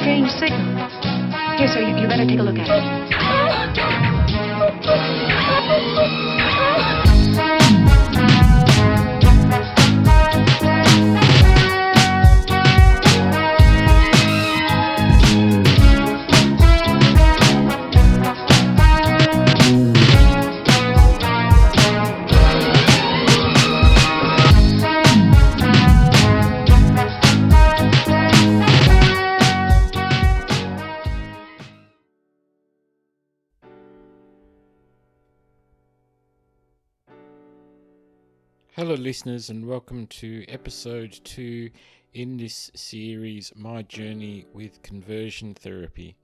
strange signal. Here, sir, you better take a look at Hello listeners, and welcome to episode 2 in this series, My Journey with Conversion Therapy.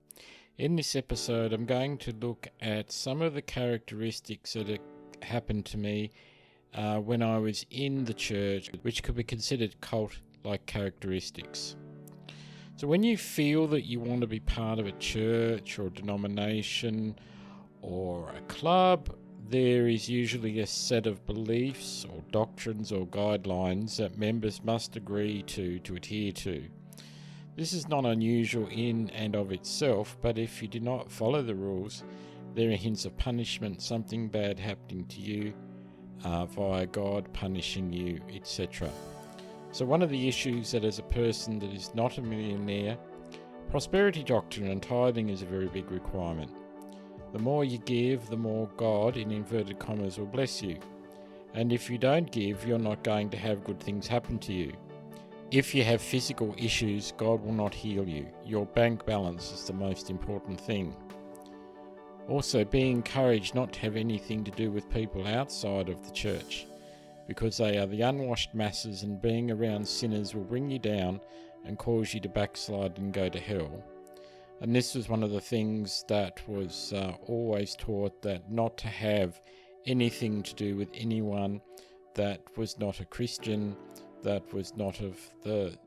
In this episode I'm going to look at some of the characteristics that happened to me when I was in the church, which could be considered cult-like characteristics. So when you feel that you want to be part of a church or denomination or a club, there is usually a set of beliefs or doctrines or guidelines that members must agree to adhere to. This is not unusual in and of itself, but if you do not follow the rules, there are hints of punishment, something bad happening to you, via God punishing you, etc. So one of the issues that as a person that is not a millionaire, prosperity doctrine and tithing is a very big requirement. The more you give, the more God, in inverted commas, will bless you. And if you don't give, you're not going to have good things happen to you. If you have physical issues, God will not heal you. Your bank balance is the most important thing. Also, be encouraged not to have anything to do with people outside of the church, because they are the unwashed masses, and being around sinners will bring you down and cause you to backslide and go to hell. And this was one of the things that was always taught, that not to have anything to do with anyone that was not a Christian, that was not of the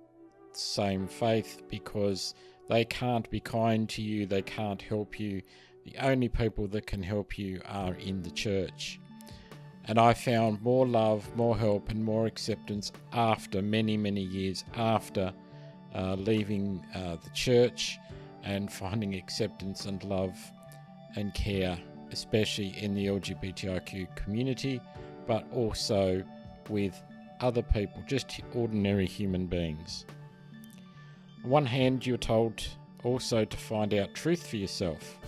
same faith, because they can't be kind to you, they can't help you. The only people that can help you are in the church. And I found more love, more help and more acceptance after many years after leaving the church, and finding acceptance and love and care, especially in the LGBTIQ community, but also with other people, just ordinary human beings. On one hand, you're told also to find out truth for yourself,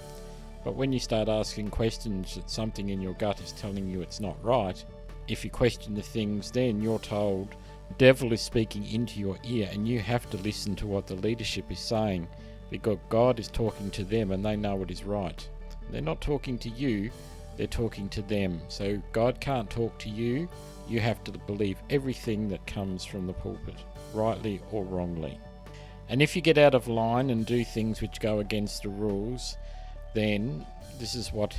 but when you start asking questions that something in your gut is telling you it's not right, if you question the things, then you're told the devil is speaking into your ear and you have to listen to what the leadership is saying, because God is talking to them and they know what is right. They're not talking to you, they're talking to them. So God can't talk to you, you have to believe everything that comes from the pulpit, rightly or wrongly. And if you get out of line and do things which go against the rules, then this is what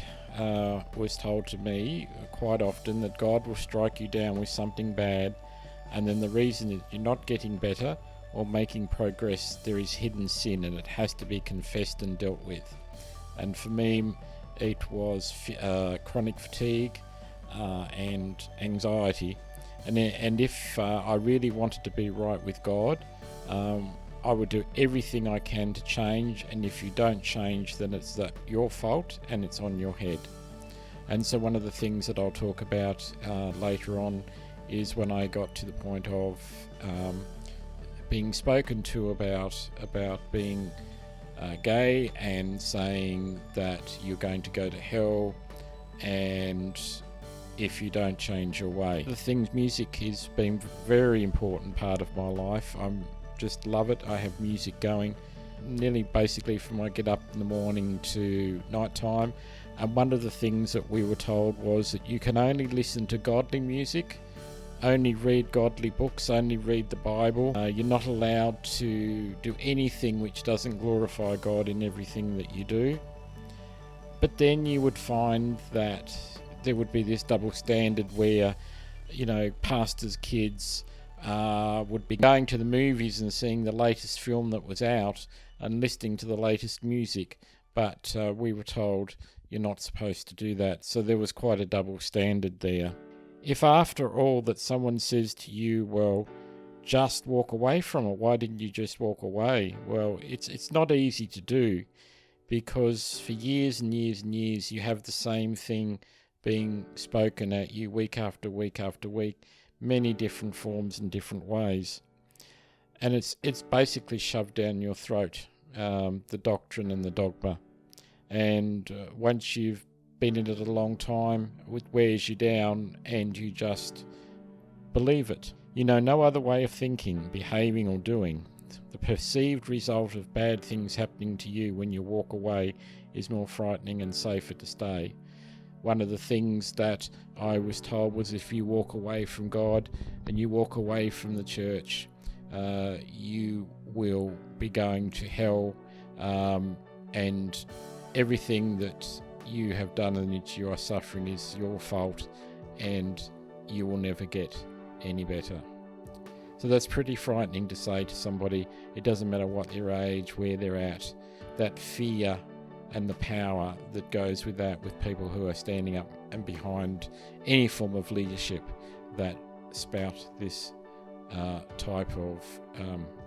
was told to me quite often, that God will strike you down with something bad, and then the reason that you're not getting better or making progress, there is hidden sin and it has to be confessed and dealt with. And for me, it was chronic fatigue and anxiety. And if I really wanted to be right with God, I would do everything I can to change. And if you don't change, then it's your fault and it's on your head. And so one of the things that I'll talk about later on is when I got to the point of being spoken to about being gay and saying that you're going to go to hell and if you don't change your way. The things, music has been a very important part of my life. I just love it. I have music going nearly basically from I get up in the morning to night time. And one of the things that we were told was that you can only listen to godly music, only read godly books, only read the Bible. You're not allowed to do anything which doesn't glorify God in everything that you do. But then you would find that there would be this double standard where, pastors' kids would be going to the movies and seeing the latest film that was out and listening to the latest music. But we were told you're not supposed to do that. So there was quite a double standard there. If after all that someone says to you, well, just walk away from it? Why didn't you just walk away? Well, it's not easy to do, because for years and years and years you have the same thing being spoken at you week after week after week, many different forms and different ways. And it's basically shoved down your throat, the doctrine and the dogma. And once you've been in it a long time, it wears you down and you just believe it. You know no other way of thinking, behaving or doing. The perceived result of bad things happening to you when you walk away is more frightening and safer to stay. One of the things that I was told was, if you walk away from God and you walk away from the church, you will be going to hell, and everything that you have done and that you are suffering is your fault, and you will never get any better. So that's pretty frightening to say to somebody. It doesn't matter what their age, where they're at. That fear and the power that goes with that, with people who are standing up and behind any form of leadership that spout this type of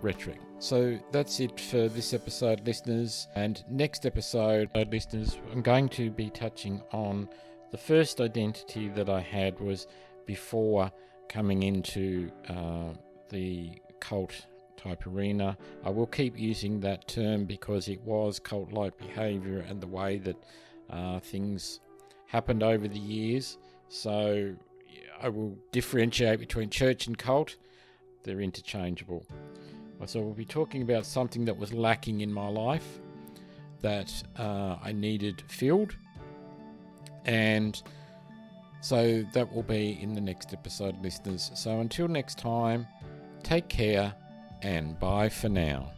rhetoric. So that's it for this episode, listeners. And next episode, listeners, I'm going to be touching on the first identity that I had was before coming into the cult type arena. I will keep using that term because it was cult-like behaviour and the way that things happened over the years. So I will differentiate between church and cult. They're interchangeable. So we'll be talking about something that was lacking in my life that I needed filled. And so that will be in the next episode, listeners. So until next time, take care and bye for now.